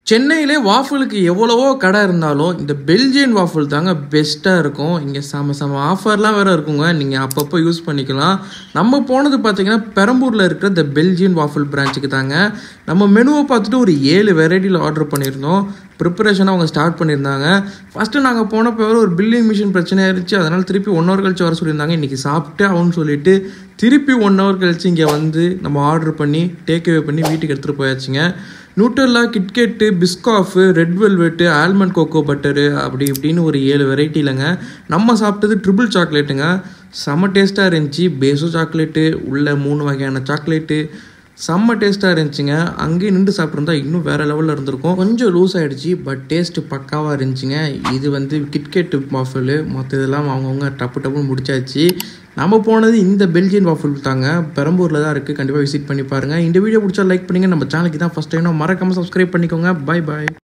சென்னையிலே வாஃபிளுக்கு எவ்வளவோ கடை இருந்தாலும் இந்த பெல்ஜியன் வாஃபிள் தாங்க பெஸ்ட்டாக இருக்கும். இங்கே செம ஆஃபர்லாம் வேறு இருக்குங்க. நீங்கள் அப்பப்போ யூஸ் பண்ணிக்கலாம். நம்ம போனது பார்த்தீங்கன்னா பெரம்பூரில் இருக்கிற இந்த பெல்ஜியன் வாஃபிள் பிரான்ச்சுக்கு தாங்க. நம்ம மெனுவை பார்த்துட்டு ஒரு 7 வெரைட்டியில் ஆர்டர் பண்ணியிருந்தோம். ப்ரிப்பரேஷனாக அவங்க ஸ்டார்ட் பண்ணியிருந்தாங்க. ஃபஸ்ட்டு நாங்கள் போனப்போ ஒரு பில்லிங் மிஷின் பிரச்சனை ஆயிடுச்சு. அதனால் திருப்பி 1 hour கழிச்சு வர சொல்லியிருந்தாங்க. இன்றைக்கி சாப்பிட்டு அவன்னு சொல்லிட்டு திருப்பி 1 hour கழிச்சு இங்கே வந்து நம்ம ஆர்டர் பண்ணி டேக்அவே பண்ணி வீட்டுக்கு எடுத்துகிட்டு போயாச்சுங்க. Nutella, KitKat, Biscoff, red velvet, almond cocoa butter அப்படி இப்படின்னு ஒரு 7 வெரைட்டி இல்லைங்க. நம்ம சாப்பிட்டது ட்ரிபிள் சாக்லேட்டுங்க. செம்ம டேஸ்ட்டாக இருந்துச்சு. பேஸோ சாக்லேட்டு, உள்ள 3 வகையான சாக்லேட்டு, செம்ம டேஸ்ட்டாக இருந்துச்சுங்க. அங்கேயே நின்று சாப்பிட்ருந்தா இன்னும் வேறு லெவலில் இருந்திருக்கும். கொஞ்சம் லூஸ் ஆகிடுச்சு, பட் டேஸ்ட்டு பக்காவாக இருந்துச்சுங்க. இது வந்து கிட்கேட்டு வாஃபிள். மற்ற இதெல்லாம் அவங்கவுங்க டப்புன்னு முடிச்சாச்சு. நம்ம போனது இந்த பெல்ஜியன் வாஃபிள் தாங்க. பெரம்பூரில் தான் இருக்குது. கண்டிப்பாக விசிட் பண்ணி பாருங்கள். இந்த வீடியோ பிடிச்சா லைக் பண்ணுங்கள். நம்ம சேனலுக்கு தான் ஃபஸ்ட் டைம் மறக்காமல் சப்ஸ்கிரைப் பண்ணிக்கோங்க. பாய்.